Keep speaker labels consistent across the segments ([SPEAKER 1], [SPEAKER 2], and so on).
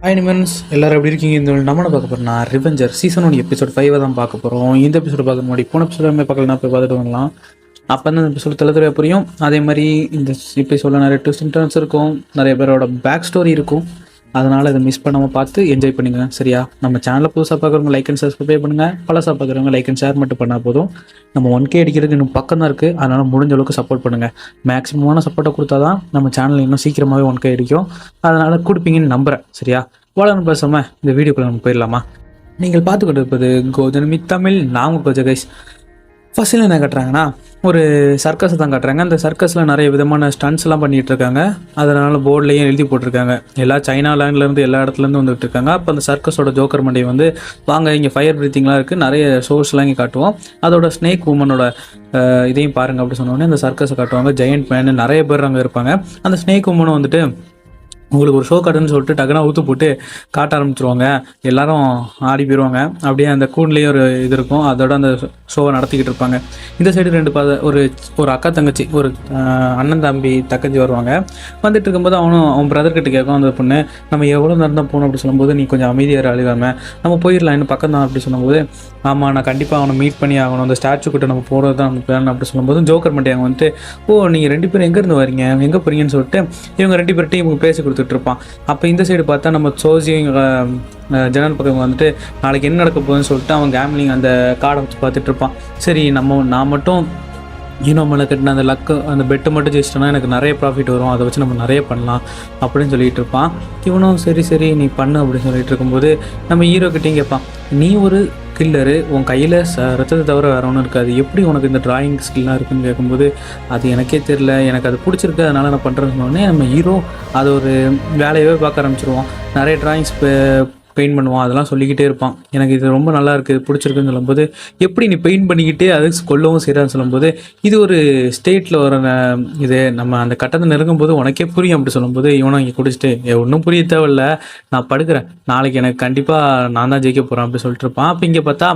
[SPEAKER 1] Hi நிமன்ஸ் எல்லாரும் எப்படி இருக்கீங்க? இந்த நம்மளை பார்க்க போகிறோம். நான் ரிவெஞ்சர் சீசன் 1 எபிசோட் 5 தான் பார்க்க போகிறோம். இந்த எபிசோட் பார்க்க முன்னாடி போன எபிசோட் பார்க்கலாம், போய் பார்த்துட்டு வரலாம். அப்போ தான் எபிசோட் தெளிவாக புரியும். அதே மாதிரி இந்த எபிசோடில் நிறைய ட்விஸ்ட் அண்ட் டர்ன்ஸ் இருக்கும், நிறைய பேரோட பேக் ஸ்டோரி இருக்கும். அதனால் இதை மிஸ் பண்ணாமல் பார்த்து என்ஜாய் பண்ணுங்க. சரியா? நம்ம சேனலில் புதுசாக பார்க்குறவங்க லைக் அண்ட் சப்ஸ்கிரைப் பண்ணுங்கள். பழசாக பார்க்குறவங்க லைக் அண்ட் ஷேர் மட்டும் பண்ணால் போதும். நம்ம 1K அடிக்கிறதுக்கு இன்னும் பக்கம் தான் இருக்குது. அதனால் முடிஞ்ச அளவுக்கு சப்போர்ட் பண்ணுங்கள். மேக்ஸிமமான சப்போர்ட்டை கொடுத்தா தான் நம்ம சேனல் இன்னும் சீக்கிரமாகவே 1K அடிக்கும். அதனால் கொடுப்பீங்கன்னு நம்புகிறேன். சரியா? வளர்ந்து பேசாமல் இந்த வீடியோக்குள்ளே நம்ம போயிடலாமா? நீங்கள் பார்த்து கொண்டு இருப்பது கோதனமி தமிழ். நான் கொஞ்சம் கைஸ் ஃபஸ்ட்டில் என்ன காட்டுறாங்கன்னா, ஒரு சர்க்கஸை தான் காட்டுறாங்க. அந்த சர்க்கஸில் நிறைய விதமான ஸ்டண்ட்ஸ்லாம் பண்ணிகிட்டு இருக்காங்க. அதனால் போர்ட்லேயும் எழுதி போட்டிருக்காங்க. எல்லா சைனா லேண்ட்லேருந்து எல்லா இடத்துலேருந்து வந்துட்டு இருக்காங்க. அப்போ அந்த சர்க்கஸோட ஜோக்கர் மண்டை வந்து வாங்க, இங்கே ஃபயர் பிரீத்திங்லாம் இருக்குது, நிறைய ஷோஸ்லாம் இங்கே காட்டுவோம். அதோட ஸ்னேக் உமனோட இதையும் பாருங்கள் அப்படி சொன்னோடனே அந்த சர்க்கஸை காட்டுவாங்க. ஜெயண்ட் மேன் நிறைய பேர் அங்கே இருப்பாங்க. அந்த ஸ்னேக் உமனும் வந்துட்டு உங்களுக்கு ஒரு ஷோ காட்டுன்னு சொல்லிட்டு டக்குனா ஊற்று போட்டு காட்ட ஆரம்பிச்சிருவாங்க. எல்லாரும் ஆடி போயிடுவாங்க. அப்படியே அந்த கூண்லேயே ஒரு இது இருக்கும், அதோட அந்த ஷோவை நடத்திக்கிட்டு இருப்பாங்க. இந்த சைடு ரெண்டு ஒரு அக்கா தங்கச்சி, ஒரு அண்ணன் தம்பி தக்கச்சி வருவாங்க. வந்துட்டு இருக்கும்போது அவன் பிரதர்கிட்ட கேட்கும் அந்த பொண்ணு, நம்ம எவ்வளோ நேரம் தான் போகணும் அப்படி சொல்லும்போது, நீ கொஞ்சம் அமைதியாக அழுகாமல் நம்ம போயிடலாம், இன்னும் பக்கம் தான் அப்படி சொல்லும்போது, ஆமாம் நான் கண்டிப்பாக அவனை மீட் பண்ணி ஆகணும், அந்த ஸ்டாச்சு கிட்ட நம்ம போகிறது தான் நம்ம பிளான் அப்படி சொல்லும்போது, ஜோக்கர் மட்டும் அவங்க வந்துட்டு, ஓ நீங்கள் ரெண்டு பேரும் எங்கேருந்து வரீங்க, எங்கே போகிறீங்கன்னு சொல்லிட்டு இவங்க ரெண்டு பேர்ட்டையும் இவங்க பேசி கொடுத்துட்ருப்பான். அப்போ இந்த சைடு பார்த்தா நம்ம சோசியும் ஜனல் பக்கம் வந்துட்டு நாளைக்கு என்ன நடக்க போகுதுன்னு சொல்லிட்டு அவன் கேம்லிங் அந்த கார்டை வச்சு பார்த்துட்டு இருப்பான். சரி நான் மட்டும் மேலே கட்டின அந்த அந்த பெட்டு மட்டும் ஜெயிச்சிட்டோன்னா எனக்கு நிறைய ப்ராஃபிட் வரும், அதை வச்சு நம்ம நிறைய பண்ணலாம் அப்படின்னு சொல்லிட்டு இருப்பான். இவனும் சரி நீ பண்ணு அப்படின்னு சொல்லிட்டு இருக்கும்போது நம்ம ஹீரோ கிட்டையும் கேட்பான், நீ ஒரு கில்லரு, உன் கையில் ரத்தத்தை தவிர வேறு ஒன்றும் இருக்காது, எப்படி உனக்கு இந்த ட்ராயிங் ஸ்கில்லாம் இருக்குன்னு கேட்கும்போது, அது எனக்கே தெரில, எனக்கு அது பிடிச்சிருக்கு, அதனால் நான் பண்ணுறேன்னு சொன்னோடனே நம்ம ஹீரோ அதை ஒரு வேலையவே பார்க்க ஆரம்பிச்சிருவோம். நிறைய ட்ராயிங்ஸ் பெயிண்ட் பண்ணுவான், அதெல்லாம் சொல்லிக்கிட்டே இருப்பான். எனக்கு இது ரொம்ப நல்லா இருக்குது, பிடிச்சிருக்குன்னு சொல்லும்போது, எப்படி நீ பெயிண்ட் பண்ணிக்கிட்டே அது கொல்லவும் செய்கிறான்னு சொல்லும்போது, இது ஒரு ஸ்டேட்டில் வர இது நம்ம அந்த கட்டத்தை நெருங்கும் போது உனக்கே புரியும் அப்படி சொல்லும்போது, இவனும் இங்கே குடிச்சிட்டு ஒன்றும் புரிய தேவையில்ல, நான் படுக்கிறேன், நாளைக்கு எனக்கு கண்டிப்பாக நான் தான் ஜெயிக்க போகிறேன் அப்படி சொல்லிட்டு இருப்பான். அப்போ இங்கே பார்த்தா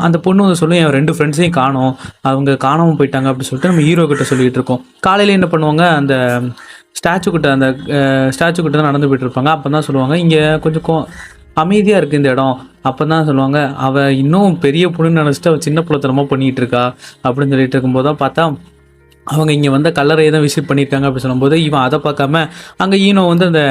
[SPEAKER 1] அந்த பொண்ணு வந்து சொல்லும், என் 2 ஃப்ரெண்ட்ஸையும் காணோம், அவங்க காணாமல் போயிட்டாங்க அப்படி சொல்லிட்டு நம்ம ஹீரோ கிட்ட சொல்லிகிட்டு இருக்கோம். காலையில் என்ன பண்ணுவாங்க, அந்த ஸ்டாச்சு கிட்ட தான் நடந்து போயிட்டு இருப்பாங்க. அப்போ தான் சொல்லுவாங்க, இங்கே கொஞ்சம் அமைதியாக இருக்குது இந்த இடம். அப்போ தான் சொல்லுவாங்க, அவள் இன்னும் பெரிய பொண்ணுன்னு நினச்சிட்டு அவள் சின்ன பிள்ளைத்தனமாக பண்ணிகிட்டு இருக்கா அப்படின்னு சொல்லிட்டு இருக்கும்போது தான் பார்த்தா அவங்க இங்கே வந்து கல்லறையை தான் விசிட் பண்ணியிருக்காங்க அப்படின்னு சொல்லும்போது, இவன் அதை பார்க்காம அங்கே ஈனோ வந்து அந்த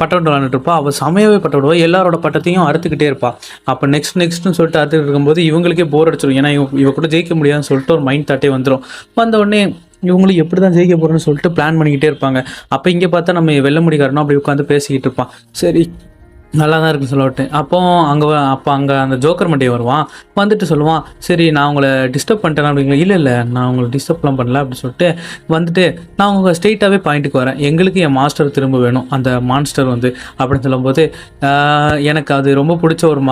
[SPEAKER 1] பட்டம் விளாண்டுட்டு இருப்பாள். அவள் சமையவே பட்டம் விடுவா, எல்லாரோட பட்டத்தையும் அறுத்துக்கிட்டே இருப்பாள். அப்போ நெக்ஸ்ட்னு சொல்லிட்டு அறுத்துக்கிட்டு இருக்கும்போது இவங்களுக்கே போர் அடிச்சிடும். ஏன்னா இவ கூட ஜெயிக்க முடியாதுன்னு சொல்லிட்டு ஒரு மைண்ட் தாட்டே வந்துடும். வந்த உடனே இவங்களும் எப்படி தான் ஜெயிக்க போகிறேன்னு சொல்லிட்டு பிளான் பண்ணிக்கிட்டே இருப்பாங்க. அப்போ இங்கே பார்த்தா நம்ம வெள்ள முடிக்காரனும் அப்படி உட்காந்து பேசிக்கிட்டு இருப்பான். சரி நல்லா தான் இருக்குன்னு சொல்லிட்டு அப்போ அங்கே அந்த ஜோக்கர் மண்டையை வருவான். வந்துட்டு சொல்லுவான், சரி நான் உங்களை டிஸ்டர்ப் பண்ணிட்டேன் அப்படிங்களா? இல்லை நான் உங்களை டிஸ்டர்ப்லாம் பண்ணல அப்படின்னு சொல்லிட்டு வந்துட்டு, நான் உங்கள் ஸ்ட்ரெயிட்டாகவே பாயிண்ட்டுக்கு வரேன், எங்களுக்கு என் மாஸ்டர் திரும்ப வேணும், அந்த மான்ஸ்டர் வந்து அப்படின்னு சொல்லும்போது, எனக்கு அது ரொம்ப பிடிச்ச ஒரு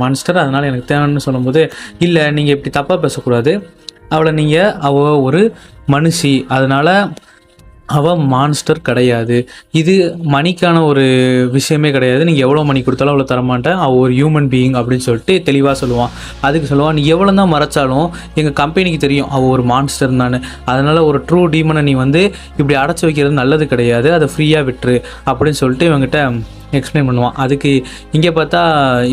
[SPEAKER 1] மான்ஸ்டர், அதனால் எனக்கு தேவைன்னு சொல்லும்போது, இல்லை நீங்கள் இப்படி தப்பாக பேசக்கூடாது, அவள் ஒரு மனுஷி, அதனால் அவள் மான்ஸ்டர் கிடையாது, இது மணிக்கான ஒரு விஷயமே கிடையாது, நீங்கள் எவ்வளோ மணி கொடுத்தாலும் அவ்வளோ தரமாட்டேன், அவள் ஒரு ஹியூமன் பீயிங் அப்படின்னு சொல்லிட்டு தெளிவாக சொல்லுவான். அதுக்கு சொல்லுவான், நீ எவ்வளோ தான் மறைச்சாலும் எங்கள் கம்பெனிக்கு தெரியும் அவள் ஒரு மான்ஸ்டர் தானே, அதனால் ஒரு ட்ரூ டீமனை நீ வந்து இப்படி அடைச்சி வைக்கிறது நல்லது கிடையாது, அதை ஃப்ரீயாக விட்டுரு அப்படின்னு சொல்லிட்டு இவங்ககிட்ட எக்ஸ்பிளைன் பண்ணுவான். அதுக்கு இங்கே பார்த்தா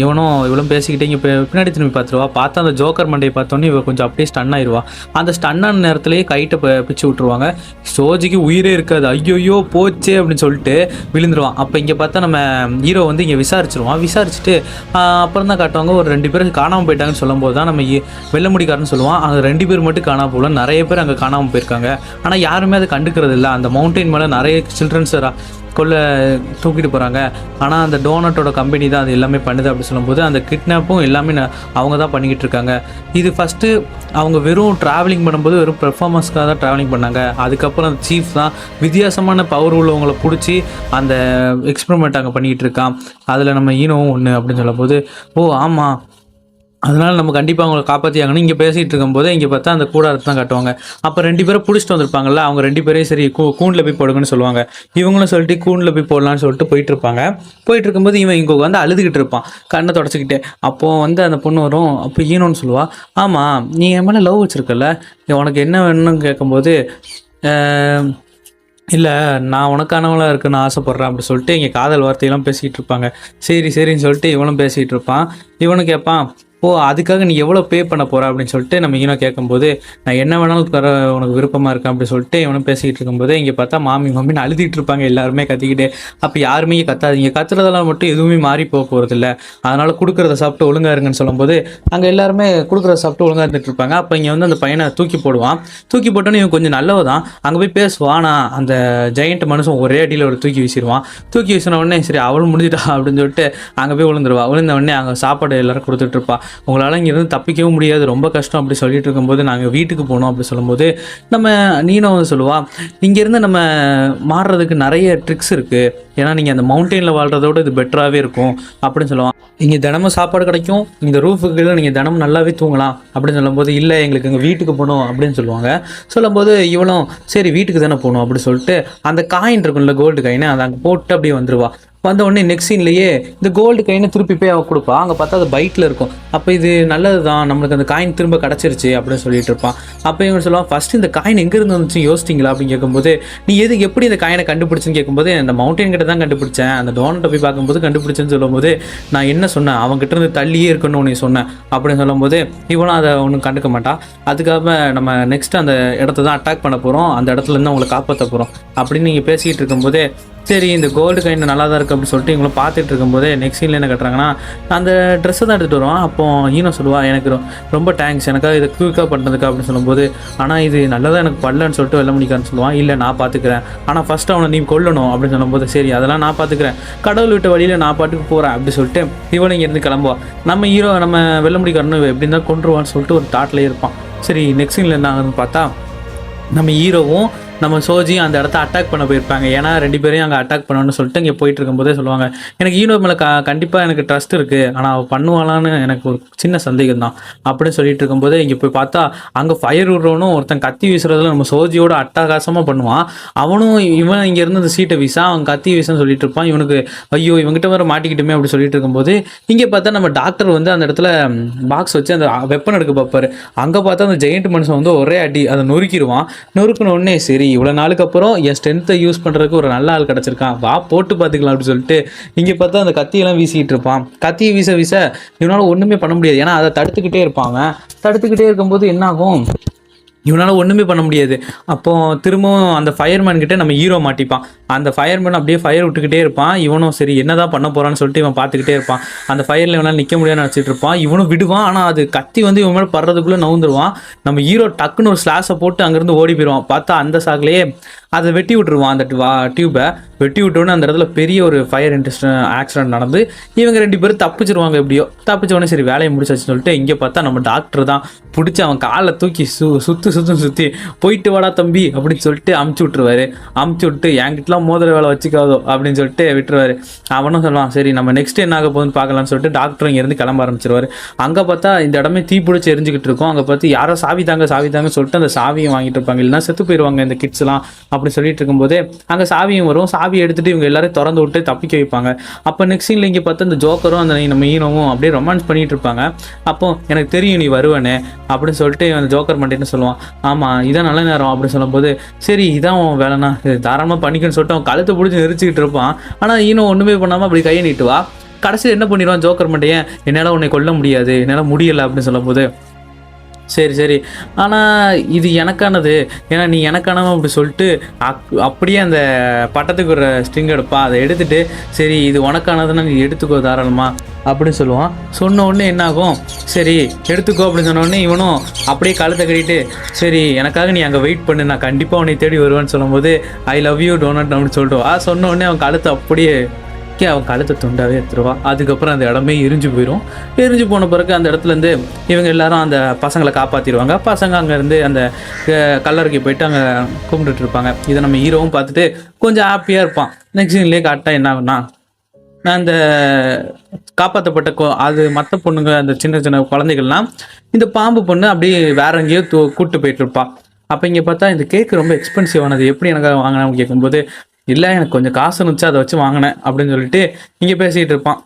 [SPEAKER 1] இவளும் பேசிக்கிட்டே இங்கே பின்னாடி திரும்பி பார்த்துருவா. பார்த்தா அந்த ஜோக்கர் மண்டையை பார்த்தோன்னே இவ கொஞ்சம் அப்படியே ஸ்டன் ஆயிடுவா. அந்த ஸ்டன்னான நேரத்துலேயே கைட்டை பிச்சு விட்ருவாங்க. சோஜிக்கு உயிரே இருக்காது, ஐயோயோ போச்சே அப்படின்னு சொல்லிட்டு விழுந்துருவான். அப்போ இங்கே பார்த்தா நம்ம ஹீரோ வந்து இங்கே விசாரிச்சுட்டு அப்புறம் தான் காட்டுவாங்க, ஒரு 2 பேர் காணாமல் போயிட்டாங்கன்னு சொல்லும்போது தான் நம்ம வெள்ள முடிக்காரன்னு சொல்லுவான், அங்கே 2 பேர் மட்டும் காணாமல் போகல, நிறைய பேர் அங்கே காணாமல் போயிருக்காங்க, ஆனால் யாருமே அதை கண்டுக்கிறது இல்லை. அந்த மவுண்டெயின் மேலே நிறைய சில்ட்ரன்ஸ் தூக்கிட்டு போகிறாங்க, ஆனால் அந்த டோனட்டோட கம்பெனி தான் அது எல்லாமே பண்ணுது அப்படி சொல்லும்போது, அந்த கிட்னாப்பும் எல்லாமே அவங்க தான் பண்ணிக்கிட்டு இருக்காங்க. இது ஃபஸ்ட்டு அவங்க வெறும் ட்ராவலிங் பண்ணும்போது வெறும் பெர்ஃபார்மன்ஸ்க்காக தான் ட்ராவலிங் பண்ணாங்க. அதுக்கப்புறம் அந்த சீஃப் தான் வித்தியாசமான பவர் உள்ளவங்களை பிடிச்சி அந்த எக்ஸ்பெரிமெண்ட் அங்கே பண்ணிக்கிட்டு இருக்கான். அதில் நம்ம ஈனோவும் ஒன்று அப்படின்னு சொல்லும்போது, ஓ ஆமாம், அதனால் நம்ம கண்டிப்பாக அவங்களை காப்பாற்றி ஆகணும். இங்கே பேசிகிட்டு இருக்கும்போது இங்கே பார்த்தா அந்த கூடாரத்தை தான் காட்டுவாங்க. அப்போ 2 பேரை பிடிச்சிட்டு வந்திருப்பாங்கல்ல, அவங்க 2 பேரையும் சரி கூண்டில் போய் போடுங்கன்னு சொல்லுவாங்க. இவங்களும் சொல்லிட்டு கூண்டில் போய் போடலான்னு சொல்லிட்டு போயிட்டு இருக்கும்போது இவன் இங்கே வந்து அழுதுகிட்டு இருப்பான், கண்ணை தொடச்சிக்கிட்டே. அப்போது வந்து அந்த பொண்ணு வரும். அப்போ ஈனோன்னு சொல்லுவா, ஆமாம் நீ என் மேலே லவ் வச்சுருக்கல, உனக்கு என்ன வேணும்னு கேட்கும்போது, இல்லை, நான் உனக்கானவளாக இருக்குன்னு ஆசைப்பட்றேன் அப்படி சொல்லிட்டு இங்கே காதல் வார்த்தையெல்லாம் பேசிக்கிட்டு இருப்பாங்க. சரி சரின்னு சொல்லிட்டு இவனும் பேசிகிட்டு இருப்பான். இவனு கேட்பான், ஓ அதுக்காக நீ எவ்வளோ பே பண்ண போகிற அப்படின்னு சொல்லிட்டு நம்ம ஈனோ கேட்கும்போது, நான் என்ன வேணாலும் தர உனக்கு விருப்பமாக இருக்கேன் அப்படின்னு சொல்லிட்டு இவனும் பேசிக்கிட்டு இருக்கும்போது இங்கே பார்த்தா மம்மின்னு அழுதிட்டு இருப்பாங்க எல்லாருமே கத்திக்கிட்டே. அப்போ யாருமே கத்தாதீங்க, கத்துறதெல்லாம் மட்டும் எதுவுமே மாறி போக போகிறதில்ல, அதனால் கொடுக்குறத சாப்பிட்டு ஒழுங்கா இருங்கன்னு சொல்லும்போது அங்கே எல்லாருமே கொடுக்குறத சாப்பிட்டு ஒழுங்கா இருந்துட்டு இருப்பாங்க. அப்போ இங்கே வந்து அந்த பையனை தூக்கி போடுவான். தூக்கி போட்டோன்னு இவன் கொஞ்சம் நல்லவ தான், அங்கே போய் பேசுவான். ஆனால் அந்த ஜெயண்ட் மனுஷன் ஒரே அடியில் ஒரு தூக்கி வீசிடுவான். தூக்கி வீசின உடனே சரி அவளும் முடிஞ்சிட்டா அப்படின்னு சொல்லிட்டு அங்கே போய் விழுந்துருவா. விழுந்த உடனே அங்கே சாப்பாடு எல்லாரும் கொடுத்துட்ருப்பா. உங்களால் இங்கேருந்து தப்பிக்கவும் முடியாது, ரொம்ப கஷ்டம் அப்படி சொல்லிட்டு இருக்கும்போது நாங்கள் வீட்டுக்கு போனோம் அப்படி சொல்லும்போது நம்ம நீனோ வந்து சொல்லுவாள், இங்கேருந்து நம்ம மாறுறதுக்கு நிறைய ட்ரிக்ஸ் இருக்குது, ஏன்னா நீங்கள் அந்த மவுண்டெயினில் வாழ்கிறதோட இது பெட்டராகவே இருக்கும் அப்படின்னு சொல்லுவான். இங்கே தினமும் சாப்பாடு கிடைக்கும், இந்த ரூஃபுக்கு நீங்கள் தினமும் நல்லாவே தூங்கலாம் அப்படின்னு சொல்லும்போது, இல்லை எங்களுக்கு எங்கள் வீட்டுக்கு போகணும் அப்படின்னு சொல்லுவாங்க. சொல்லும்போது இவளும் சரி வீட்டுக்கு தானே போகணும் அப்படின்னு சொல்லிட்டு அந்த காயின் இருக்கும்ல, கோல்டு காயின், அதை அங்கே போட்டு அப்படியே வந்துடுவா. வந்த உடனே நெக்ஸ்ட் சீன்லேயே இந்த கோல்டு காயினை திருப்பி போய் அவள் கொடுப்பா. அங்கே பார்த்தா அது பைட்டில் இருக்கும். அப்போ இது நல்லது தான், நம்மளுக்கு அந்த காயின் திரும்ப கிடச்சிருச்சு அப்படின்னு சொல்லிட்டு இருப்பான். அப்போ இவங்க சொல்லுவான், ஃபஸ்ட்டு இந்த காயின் எங்கேருந்து வந்துச்சு யோசிச்சிங்களா அப்படின்னு கேட்கும்போது, நீ எப்படி இந்த காயினை கண்டுபிடிச்சுன்னு கேட்கும்போது, அந்த மவுண்டைன் கிட்ட தான் கண்டுபிடிச்சேன், அந்த டோனட்டை போய் பார்க்கும்போது கண்டுபிடிச்சேன்னு சொல்லும்போது, நான் என்ன சொன்னேன், அவங்ககிட்ட இருந்து தள்ளியே இருக்கணும்னு நீ சொன்னேன் அப்படின்னு சொல்லும்போது இவனும் அதை ஒன்றும் கண்டுக்க மாட்டான். அதுக்காக நம்ம நெக்ஸ்ட் அந்த இடத்த தான் அட்டாக் பண்ண போகிறோம், அந்த இடத்துல இருந்து அவங்களை காப்பாற்ற போகிறோம் அப்படின்னு நீங்கள் பேசிக்கிட்டு இருக்கும்போதே, சரி இந்த கோல்டு காயின் நல்லா தான் இருக்குது அப்படின்னு சொல்லிட்டு இவங்களும் பார்த்துட்டு இருக்கும்போதே நெக்ஸ்ட் சீனில் என்ன கட்டுறாங்கன்னா, அந்த ட்ரெஸ்ஸை தான் எடுத்துகிட்டு வருவான். அப்போ ஈனோ சொல்லுவா, எனக்கு ரொம்ப தேங்க்ஸ் எனக்காக இதை குயிக்காக பண்ணுறதுக்கா அப்படின்னு சொல்லும்போது, ஆனால் இது நல்லதாக எனக்கு பண்ணலன்னு சொல்லிட்டு வெள்ள முடிக்கான்னு சொல்லுவான். இல்லை நான் பார்த்துக்கிறேன், ஆனால் ஃபஸ்ட்டு அவனை நீ கொல்லணும் அப்படின்னு சொல்லும்போது, சரி அதெல்லாம் நான் பார்த்துக்கிறேன், கடவுள் விட்ட வழியில் நான் பாட்டுக்கு போகிறேன் அப்படி சொல்லிட்டு இவனை இங்கேருந்து கிளம்புவா. நம்ம ஹீரோ நம்ம வெள்ள முடிக்காரன்னு எப்படி இருந்தால் கொண்டுருவான்னு சொல்லிட்டு ஒரு தாட்லேயே இருப்பான். சரி நெக்ஸ்ட் சீனில் என்ன ஆகுதுன்னு பார்த்தா, நம்ம ஹீரோவும் நம்ம சோஜி அந்த இடத்த அட்டாக் பண்ண போயிருப்பாங்க. ஏன்னா 2 பேரையும் அங்கே அட்டாக் பண்ணணும்னு சொல்லிட்டு இங்கே போயிட்டு இருக்கும்போதே சொல்லுவாங்க, எனக்கு ஹீரோ மேலே கண்டிப்பாக எனக்கு ட்ரஸ்ட் இருக்குது, ஆனால் அவள் பண்ணுவாளான்னு எனக்கு ஒரு சின்ன சந்தேகம் தான் அப்படின்னு சொல்லிட்டு இருக்கும்போது இங்கே போய் பார்த்தா அங்கே ஃபயர் விடுறவனும் ஒருத்தன் கத்தி வீசுறதுல நம்ம சோஜியோட அட்டகாசமாக பண்ணுவான். அவனும் இவன் இங்கேருந்து அந்த சீட்டை வீசா அவன் கத்தி வீசன்னு சொல்லிட்டு இருப்பான். இவனுக்கு ஐயோ இவங்ககிட்ட வேறு மாட்டிக்கிட்டுமே அப்படி சொல்லிட்டு இருக்கும்போது இங்கே பார்த்தா நம்ம டாக்டர் வந்து அந்த இடத்துல பாக்ஸ் வச்சு அந்த வெப்பன் எடுக்க பார்ப்பாரு. அங்கே பார்த்தா அந்த ஜெயண்ட் மனுஷன் வந்து ஒரே அடி அதை நொறுக்கிடுவான். நொறுக்கின உடனே சரி இவ்வளோ நாளுக்கு அப்புறம் என் ஸ்ட்ரென்த்தை யூஸ் பண்ணுறதுக்கு ஒரு நல்ல ஆள் கிடச்சிருக்கான், வா போட்டு பார்த்துக்கலாம் அப்படின்னு சொல்லிட்டு இங்கே பார்த்தா அந்த கத்தியெல்லாம் வீசிக்கிட்டு இருப்பான். கத்தியை வீச வீச இவனால் ஒன்றுமே பண்ண முடியாது, ஏன்னா அதை தடுத்துக்கிட்டே இருப்பாங்க. தடுத்துக்கிட்டே இருக்கும்போது என்னாகும், இவனால் ஒன்றுமே பண்ண முடியாது. அப்போது திரும்பவும் அந்த ஃபயர்மேன் கிட்டே நம்ம ஹீரோ மாட்டிப்பான். அந்த ஃபயர்மேன் அப்படியே ஃபயர் விட்டுக்கிட்டே இருப்பான். இவனும் சரி என்ன தான் பண்ண போகிறான்னு சொல்லிட்டு இவன் பார்த்துக்கிட்டே இருப்பான். அந்த ஃபயரில் இவனால் நிற்க முடியாதுன்னு நினச்சிட்டு இருப்பான். இவனும் விடுவான், ஆனால் அது கத்தி வந்து இவன் மேலே படுறதுக்குள்ளே நவுந்துருவான். நம்ம ஹீரோ டக்குன்னு ஒரு ஸ்லாஷை போட்டு அங்கேருந்து ஓடி போயிடுவான். பார்த்தா அந்த சாக்குலேயே அதை வெட்டி விட்டுருவான். அந்த டியூபை வெட்டி விட்டோன்னே அந்த இடத்துல பெரிய ஒரு ஃபயர் ஆக்சிடென்ட் நடந்து இவங்க 2 பேரும் தப்பிச்சிருவாங்க. எப்படியோ தப்பிச்சோடனே சரி வேலையை முடிச்சாச்சுன்னு சொல்லிட்டு இங்கே பார்த்தா நம்ம டாக்டர் தான் பிடிச்சி அவன் காலை தூக்கி சுற்றி போயிட்டு வாடா தம்பி அப்படின்னு சொல்லிட்டு அமுச்சு விட்ருவாரு. அமுச்சு விட்டு என்கிட்டலாம் மோதிர வேலை வச்சுக்காதோ அப்படின்னு சொல்லிட்டு விட்டுருவாரு. அவனும் சொல்லுவான் சரி நம்ம நெக்ஸ்ட் என்ன ஆக போகுதுன்னு பார்க்கலான்னு சொல்லிட்டு டாக்டர் இங்கேருந்து கிளம்ப ஆரம்பிச்சிருவாரு. அங்கே பார்த்தா இந்த இடமே தீ பிடிச்சி எரிஞ்சிக்கிட்டு இருக்கும். அங்கே பார்த்து யாரோ சாவி தாங்க சொல்லிட்டு அந்த சாவியை வாங்கிட்டு இருப்பாங்க, இல்லைன்னா செத்து போயிடுவாங்க இந்த கிட்ஸ்லாம் அப்படி சொல்லிட்டு இருக்கும்போதே அங்கே சாவியும் வரும். சாவியை எடுத்துகிட்டு இவங்க எல்லாரும் திறந்து விட்டு தப்பிக்க வைப்பாங்க. அப்போ நெக்ஸ்ட் சீனில் இங்கே பார்த்து அந்த ஜோக்கரும் அந்த நம்ம ஈனோவும் அப்படியே ரொமான்ஸ் பண்ணிகிட்டு இருப்பாங்க. அப்போ எனக்கு தெரியும் நீ வருவேன்னு அப்படின்னு சொல்லிட்டு அந்த ஜோக்கர் மண்டேன்னு சொல்லுவான். ஆமாம் இதான் நல்ல நேரம் அப்படின்னு சொல்லும்போது சரி இதான் வேலைண்ணா தாராளமாக பண்ணிக்கன்னு சொல்லிட்டு அவன் கழுத்தை பிடிச்சி நெரிச்சிக்கிட்டு இருப்பான். ஆனால் ஈனோ ஒன்றுமே பண்ணாமல் அப்படி கையை நீட்டுவா. கடைசியில் என்ன பண்ணிடுவான் ஜோக்கர் மண்டையன், என்னால் உன்னை கொல்ல முடியாது, என்னால் முடியலை அப்படின்னு சொல்லும்போது சரி ஆனால் இது எனக்கானது, ஏன்னா நீ எனக்கானவன் அப்படி சொல்லிட்டு அப்படியே அந்த பட்டத்துக்கு ஒரு ஸ்ட்ரிங் எடுப்பான். அதை எடுத்துகிட்டு சரி இது உனக்கானதுன்னா நீ எடுத்துக்கோ தாராளமாக அப்படின்னு சொல்லுவான். சொன்ன உடனே என்னாகும், சரி எடுத்துக்கோ அப்படின்னு சொன்ன உடனே இவனும் அப்படியே கழுத்தை கட்டிட்டு சரி எனக்காக நீ அங்கே வெயிட் பண்ணு, நான் கண்டிப்பாக உன்னை தேடி வருவேன்னு சொல்லும்போது ஐ லவ் யூ டோனட் அப்படின்னு சொல்லிட்டு சொன்ன உடனே அவன் கழுத்தை அப்படியே அவன் கழுத்தை துண்டாவே எடுத்துருவா. அதுக்கப்புறம் அந்த இடமே எரிஞ்சு போயிடும். எரிஞ்சு போன பிறகு அந்த இடத்துலேருந்து இவங்க எல்லாரும் அந்த பசங்களை காப்பாற்றிடுவாங்க. பசங்க அங்கேருந்து அந்த கல்லறைக்கு போயிட்டு அங்கே கும்பிட்டுட்டு இருப்பாங்க. இதை நம்ம ஹீரோவும் பார்த்துட்டு கொஞ்சம் ஹாப்பியாக இருப்பான். நெக்ஸ்ட் சீன்லேயே கரெக்டாக என்ன ஆகுனா, நான் அந்த காப்பாற்றப்பட்ட அது மற்ற பொண்ணுங்க அந்த சின்ன சின்ன குழந்தைகள்லாம் இந்த பாம்பு பொண்ணு அப்படியே வேற எங்கேயோ கூப்பிட்டு போயிட்டு இருப்பான். அப்போ இங்கே பார்த்தா இந்த கேக்கு ரொம்ப எக்ஸ்பென்சிவ் ஆனது, எப்படி எனக்கு வாங்கினேன்னு கேட்கும்போது இல்லை எனக்கு கொஞ்சம் காசு இருந்துச்சு அதை வச்சு வாங்கினேன் அப்படின்னு சொல்லிட்டு இங்கே பேசிகிட்டு இருப்பான்.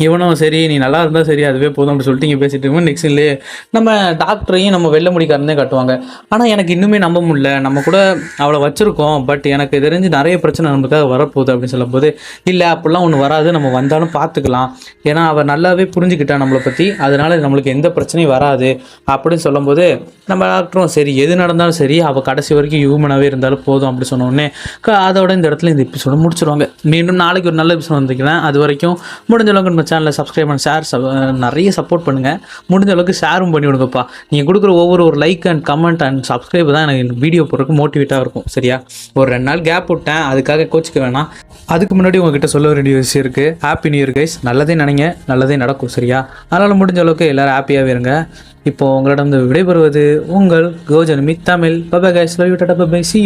[SPEAKER 1] இவனும் சரி நீ நல்லா இருந்தால் சரி அதுவே போதும் அப்படின்னு சொல்லிட்டு இங்கே பேசிட்டு இருக்கோம். நெக்ஸ்ட் இல்லையே நம்ம டாக்டரையும் நம்ம வெள்ளை முடிக்காரனே காட்டுவாங்க. ஆனால் எனக்கு இன்னுமே நம்ப முடியல, நம்ம கூட அவளை வச்சுருக்கோம், பட் எனக்கு தெரிஞ்சு நிறைய பிரச்சனை நமக்காக வரப்போகுது அப்படின்னு சொல்லும்போது, இல்லை அப்படிலாம் ஒன்று வராது, நம்ம வந்தாலும் பார்த்துக்கலாம், ஏன்னா அவள் நல்லாவே புரிஞ்சுக்கிட்டா நம்மளை பற்றி, அதனால நம்மளுக்கு எந்த பிரச்சனையும் வராது அப்படின்னு சொல்லும்போது நம்ம டாக்டரும் சரி எது நடந்தாலும் சரி அவள் கடைசி வரைக்கும் ஹியூமனாகவே இருந்தாலும் போதும் அப்படி சொன்னோடனே அதோட இந்த இடத்துல இந்த எபிசோட முடிச்சிருவாங்க. மீண்டும் நாளைக்கு ஒரு நல்ல எபிசோட் வந்துக்கிறேன். அது வரைக்கும் முடிஞ்ச அளவுக்கு நம்ம சேனலை சப்ஸ்கிரைப் பண்ணி நிறைய சப்போர்ட் பண்ணுங்கள். முடிஞ்ச அளவுக்கு ஷேரும் பண்ணி விடுங்கப்பா. நீங்கள் கொடுக்குற ஒவ்வொரு like and comment and subscribe தான் எனக்கு வீடியோ போடுறதுக்கு மோட்டிவேட்டாக இருக்கும். சரியா, ஒரு 2 நாள் கேப் விட்டேன், அதுக்காக கோச்சிக்க வேணாம். அதுக்கு முன்னாடி உங்ககிட்ட சொல்ல வேண்டிய விஷயம் இருக்குது. Happy new year guys. நல்லதே நினைங்க, நல்லதே நடக்கும். சரியா, அதனால் முடிஞ்ச அளவுக்கு எல்லோரும் ஹாப்பியாகவே இருங்க. இப்போ உங்களிடம் விடைபெறுவது உங்கள் கோஜனமி Tamil. Bye guys, love you, tata, bye, see you.